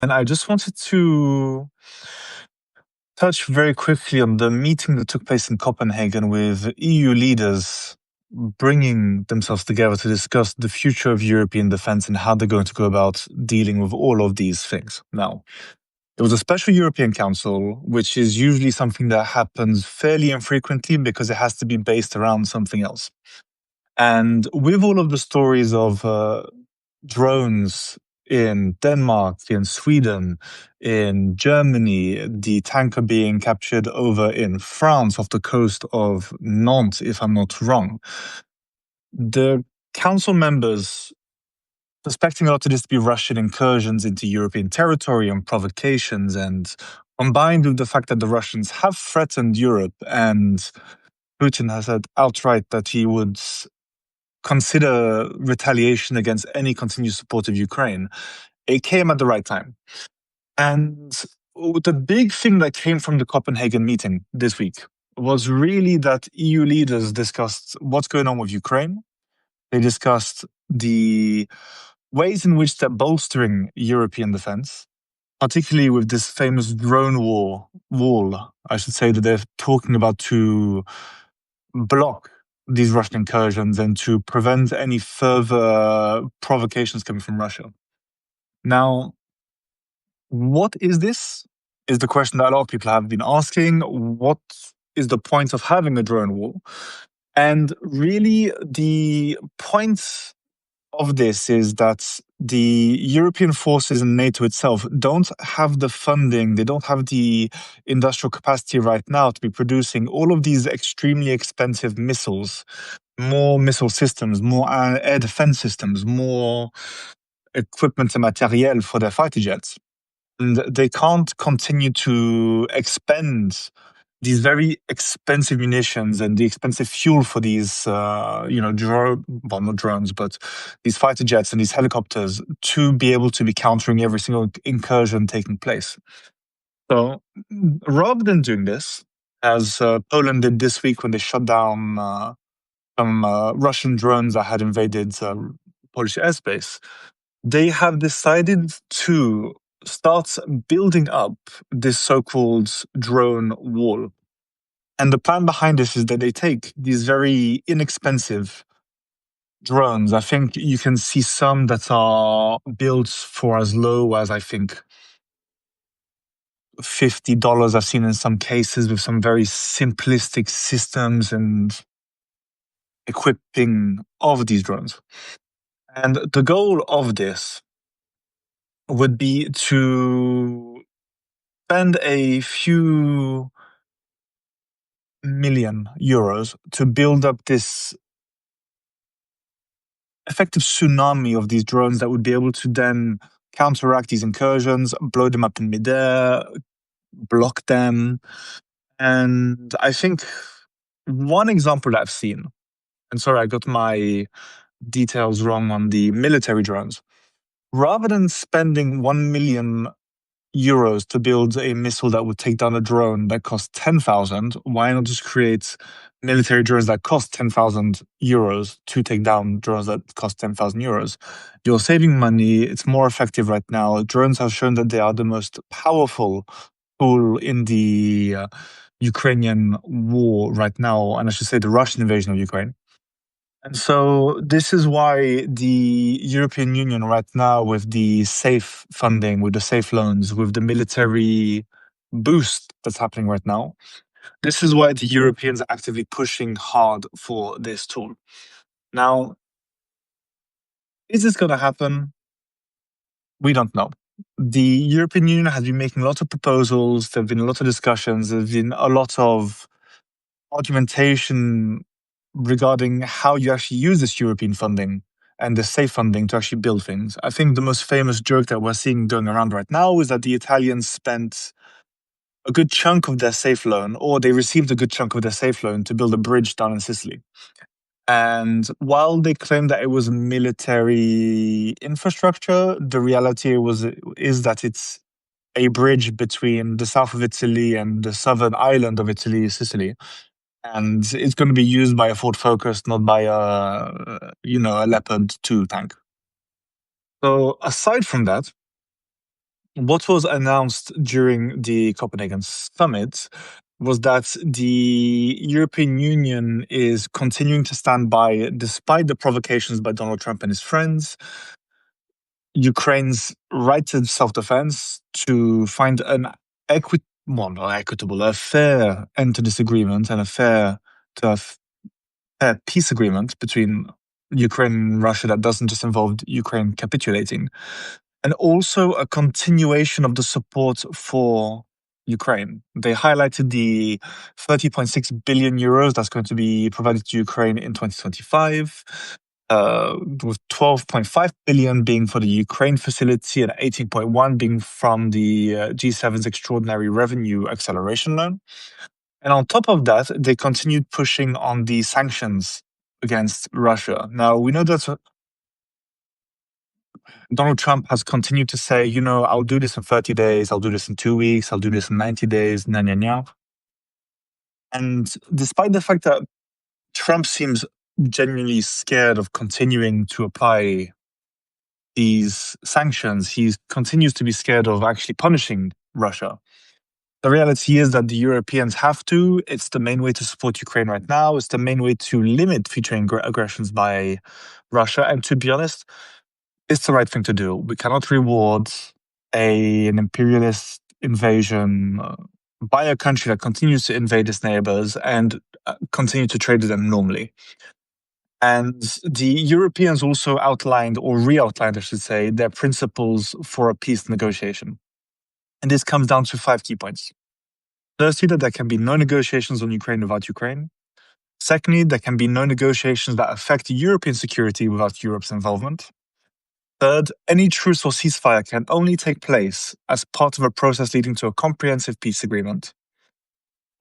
And I just wanted to touch very quickly on the meeting that took place in Copenhagen with EU leaders bringing themselves together to discuss the future of European defense and how they're going to go about dealing with all of these things. Now, it was a special European Council, which is usually something that happens fairly infrequently because it has to be based around something else. And with all of the stories of drones in Denmark, in Sweden, in Germany, the tanker being captured over in France off the coast of Nantes, if I'm not wrong. The council members suspecting a lot of this to be Russian incursions into European territory and provocations, and combined with the fact that the Russians have threatened Europe and Putin has said outright that he would consider retaliation against any continued support of Ukraine, it came at the right time. And the big thing that came from the Copenhagen meeting this week was really that EU leaders discussed what's going on with Ukraine. They discussed the ways in which they're bolstering European defense, particularly with this famous drone wall, I should say, that they're talking about to block these Russian incursions and to prevent any further provocations coming from Russia. Now, what is this? Is the question that a lot of people have been asking. What is the point of having a drone wall? And really, the point of this is that the European forces and NATO itself don't have the funding, they don't have the industrial capacity right now to be producing all of these extremely expensive missiles, more missile systems, more air defense systems, more equipment and materiel for their fighter jets. And they can't continue to expend these very expensive munitions and the expensive fuel for these, well, not drones, but these fighter jets and these helicopters to be able to be countering every single incursion taking place. So rather than doing this, as Poland did this week when they shut down some Russian drones that had invaded Polish airspace, they have decided to start building up this so-called drone wall. And the plan behind this is that they take these very inexpensive drones. I think you can see some that are built for as low as, I think, $50 I've seen in some cases with some very simplistic systems and equipping of these drones. And the goal of this would be to spend a few million euros to build up this effective tsunami of these drones that would be able to then counteract these incursions, blow them up in midair, block them. And I think one example that I've seen, and sorry, I got my details wrong on the military drones. Rather than spending 1 million euros to build a missile that would take down a drone that costs 10,000, why not just create military drones that cost 10,000 euros to take down drones that cost 10,000 euros? You're saving money. It's more effective right now. Drones have shown that they are the most powerful tool in the Ukrainian war right now, and I should say the Russian invasion of Ukraine. And so this is why the European Union right now, with the safe funding, with the safe loans, with the military boost that's happening right now, this is why the Europeans are actively pushing hard for this tool. Now, is this going to happen? We don't know. The European Union has been making lots of proposals. There have been a lot of discussions. There's been a lot of argumentation regarding how you actually use this European funding and the safe funding to actually build things. I think the most famous joke that we're seeing going around right now is that the Italians spent a good chunk of their safe loan, or they received a good chunk of their safe loan to build a bridge down in Sicily. And while they claim that it was military infrastructure, the reality is that it's a bridge between the south of Italy and the southern island of Italy, Sicily. And it's going to be used by a Ford Focus, not by a Leopard 2 tank. So aside from that, What was announced during the Copenhagen summit was that the European Union is continuing to stand by, despite the provocations by Donald Trump and his friends, Ukraine's right to self-defense, to find an well, not equitable, a fair end to this agreement and to a fair peace agreement between Ukraine and Russia that doesn't just involve Ukraine capitulating, and also a continuation of the support for Ukraine. They highlighted the 30.6 billion euros that's going to be provided to Ukraine in 2025, with 12.5 billion being for the Ukraine facility and 18.1 being from the G7's extraordinary revenue acceleration loan. And on top of that, they continued pushing on the sanctions against Russia. Now, we know that Donald Trump has continued to say, I'll do this in 30 days, I'll do this in 2 weeks, I'll do this in 90 days, na, na, na. And despite the fact that Trump seems genuinely scared of continuing to apply these sanctions, he continues to be scared of actually punishing Russia. The reality is that the Europeans have to. It's the main way to support Ukraine right now. It's the main way to limit future aggressions by Russia. And to be honest, it's the right thing to do. We cannot reward an imperialist invasion by a country that continues to invade its neighbors and continue to trade with them normally. And the Europeans also outlined, or re-outlined, I should say, their principles for a peace negotiation. And this comes down to 5 key points. Firstly, that there can be no negotiations on Ukraine without Ukraine. Secondly, there can be no negotiations that affect European security without Europe's involvement. Third, any truce or ceasefire can only take place as part of a process leading to a comprehensive peace agreement.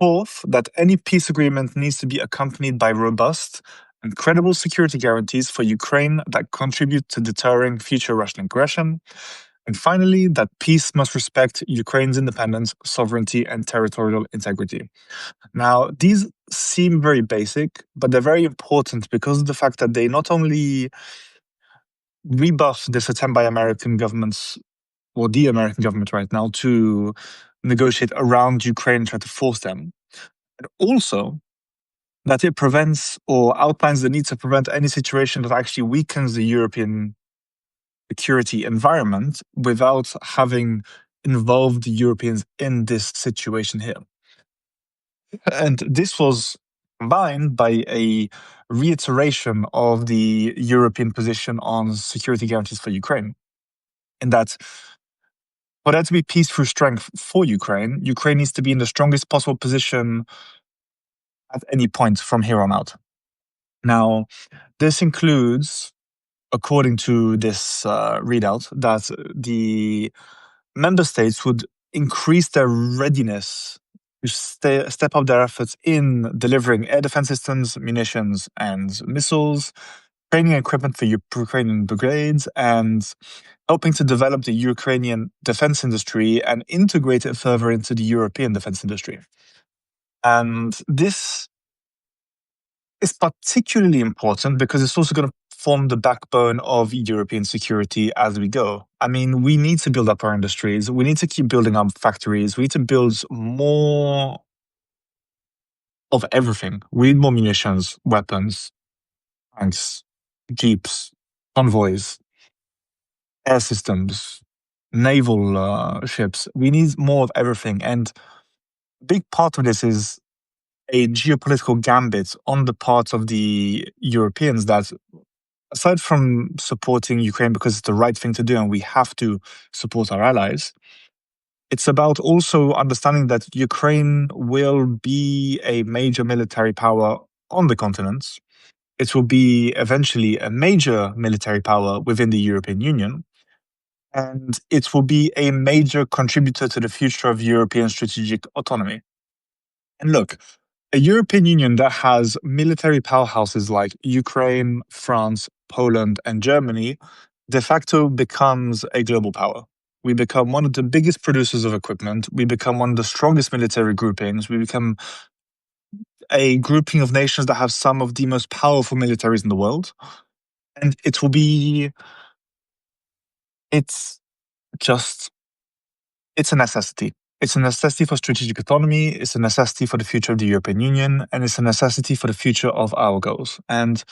Fourth, that any peace agreement needs to be accompanied by robust and credible security guarantees for Ukraine that contribute to deterring future Russian aggression. And finally, that peace must respect Ukraine's independence, sovereignty, and territorial integrity. Now, these seem very basic, but they're very important because of the fact that they not only rebuff this attempt by American governments, or the American government right now, to negotiate around Ukraine and try to force them. And also that it prevents or outlines the need to prevent any situation that actually weakens the European security environment without having involved the Europeans in this situation here. And this was combined by a reiteration of the European position on security guarantees for Ukraine, in that for there to be peace through strength for Ukraine, Ukraine needs to be in the strongest possible position at any point from here on out. Now, this includes, according to this readout, that the member states would increase their readiness to step up their efforts in delivering air defense systems, munitions, and missiles, training equipment for Ukrainian brigades, and helping to develop the Ukrainian defense industry and integrate it further into the European defense industry. And this is particularly important because it's also going to form the backbone of European security as we go. I mean, we need to build up our industries. We need to keep building up factories. We need to build more of everything. We need more munitions, weapons, tanks, jeeps, convoys, air systems, naval ships. We need more of everything. And a big part of this is a geopolitical gambit on the part of the Europeans that, aside from supporting Ukraine because it's the right thing to do and we have to support our allies, it's about also understanding that Ukraine will be a major military power on the continent. It will be eventually a major military power within the European Union. And it will be a major contributor to the future of European strategic autonomy. And look, a European Union that has military powerhouses like Ukraine, France, Poland, and Germany de facto becomes a global power. We become one of the biggest producers of equipment. We become one of the strongest military groupings. We become a grouping of nations that have some of the most powerful militaries in the world. And it's just It's a necessity. It's a necessity for strategic autonomy, it's a necessity for the future of the European Union, and it's a necessity for the future of our goals. And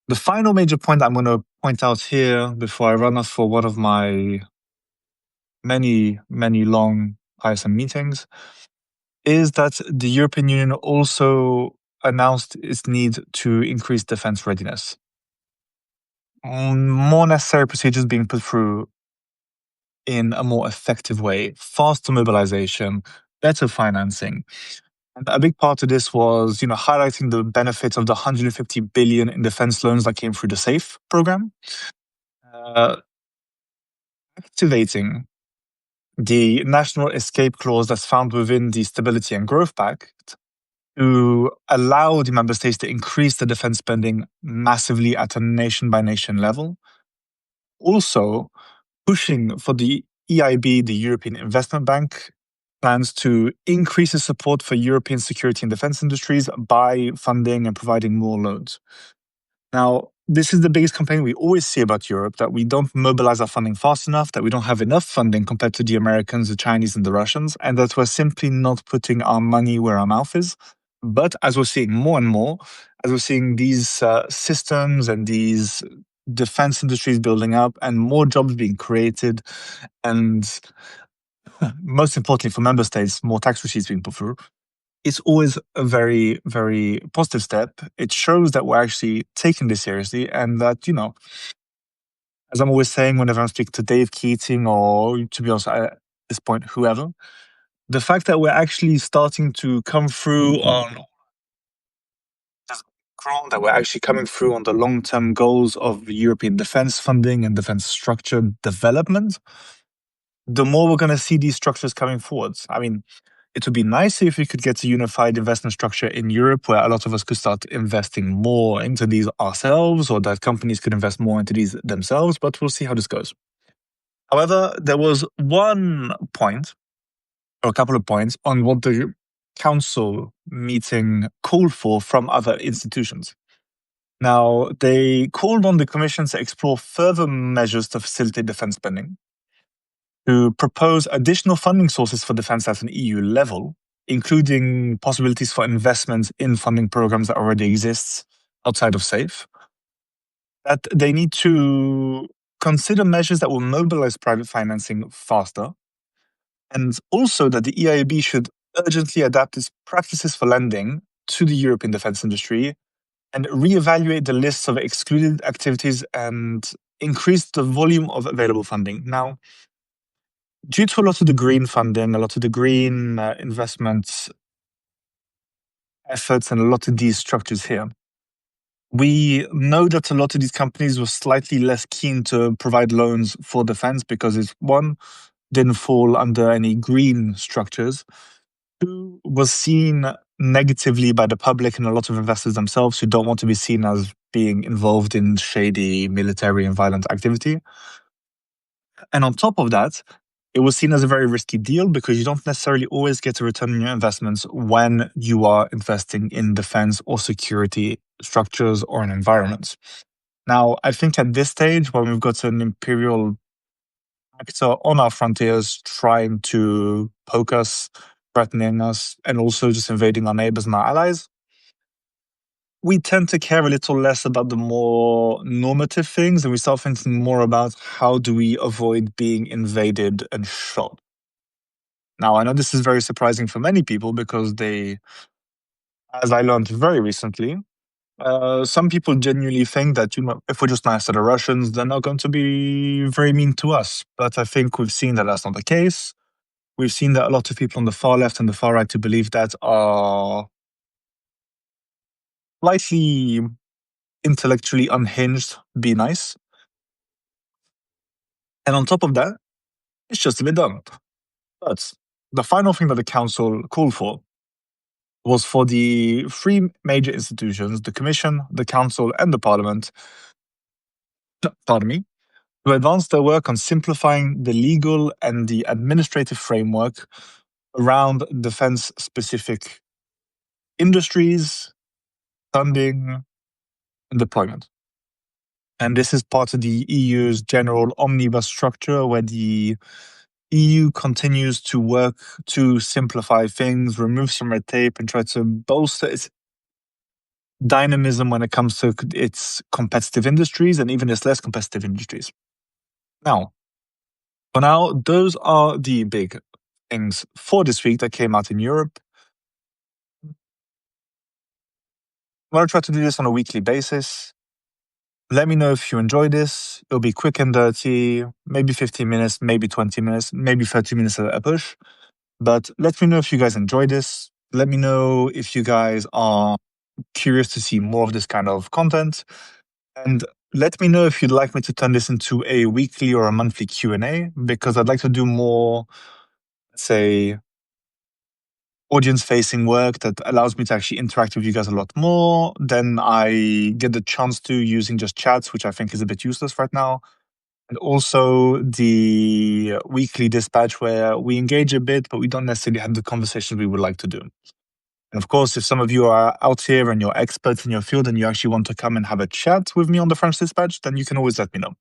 the final major point I'm going to point out here before I run off for one of my many, many long ISM meetings is that the European Union also announced its need to increase defense readiness. More necessary procedures being put through in a more effective way, faster mobilization, better financing. And a big part of this was, highlighting the benefits of the 150 billion in defense loans that came through the SAFE program, uh, activating the national escape clause that's found within the Stability and Growth Pact to allow the member states to increase the defense spending massively at a nation by nation level. Also, pushing for the EIB, the European Investment Bank, plans to increase its support for European security and defense industries by funding and providing more loans. Now, this is the biggest complaint we always see about Europe, that we don't mobilize our funding fast enough, that we don't have enough funding compared to the Americans, the Chinese, and the Russians, and that we're simply not putting our money where our mouth is. But as we're seeing more and more, as we're seeing these systems and these defense industries building up and more jobs being created, and most importantly for member states, more tax receipts being put through, it's always a very, very positive step. It shows that we're actually taking this seriously and that, as I'm always saying whenever I'm speaking to Dave Keating or, to be honest, at this point, whoever, the fact that we're actually starting to come through on this ground, that we're actually coming through on the long-term goals of European defense funding and defense structure development, the more we're going to see these structures coming forwards. I mean, it would be nice if we could get a unified investment structure in Europe where a lot of us could start investing more into these ourselves, or that companies could invest more into these themselves, but we'll see how this goes. However, there was one point, or a couple of points, on what the council meeting called for from other institutions. Now, they called on the Commission to explore further measures to facilitate defense spending, to propose additional funding sources for defense at an EU level, including possibilities for investment in funding programs that already exist outside of SAFE, that they need to consider measures that will mobilize private financing faster, and also that the EIB should urgently adapt its practices for lending to the European defense industry and reevaluate the lists of excluded activities and increase the volume of available funding. Now, due to a lot of the green funding, a lot of the green investment efforts, and a lot of these structures here, we know that a lot of these companies were slightly less keen to provide loans for defense because it's, one, didn't fall under any green structures, two, was seen negatively by the public and a lot of investors themselves who don't want to be seen as being involved in shady military and violent activity. And on top of that, it was seen as a very risky deal because you don't necessarily always get a return on your investments when you are investing in defense or security structures or in environments. Now, I think at this stage, when we've got an imperial actor on our frontiers trying to poke us, threatening us, and also just invading our neighbors and our allies, we tend to care a little less about the more normative things, and we start thinking more about how do we avoid being invaded and shot. Now, I know this is very surprising for many people because they, as I learned very recently, some people genuinely think that, if we're just nice to the Russians, they're not going to be very mean to us. But I think we've seen that that's not the case. We've seen that a lot of people on the far left and the far right who believe that are slightly intellectually unhinged, be nice. And on top of that, it's just a bit dumb. But the final thing that the council called for was for the three major institutions, the Commission, the Council, and the Parliament, pardon me, to advance their work on simplifying the legal and the administrative framework around defense-specific industries, funding, and deployment. And this is part of the EU's general omnibus structure, where the EU continues to work to simplify things, remove some red tape, and try to bolster its dynamism when it comes to its competitive industries and even its less competitive industries. Now, for now, those are the big things for this week that came out in Europe. I'm going to try to do this on a weekly basis. Let me know if you enjoy this. It'll be quick and dirty, maybe 15 minutes, maybe 20 minutes, maybe 30 minutes at a push. But let me know if you guys enjoy this. Let me know if you guys are curious to see more of this kind of content. And let me know if you'd like me to turn this into a weekly or a monthly Q&A, because I'd like to do more, say, audience-facing work that allows me to actually interact with you guys a lot more than I get the chance to using just chats, which I think is a bit useless right now. And also the weekly dispatch where we engage a bit, but we don't necessarily have the conversations we would like to do. And of course, if some of you are out here and you're experts in your field and you actually want to come and have a chat with me on the French Dispatch, then you can always let me know.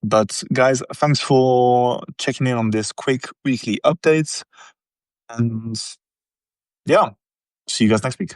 But guys, thanks for checking in on this quick weekly updates. And yeah, see you guys next week.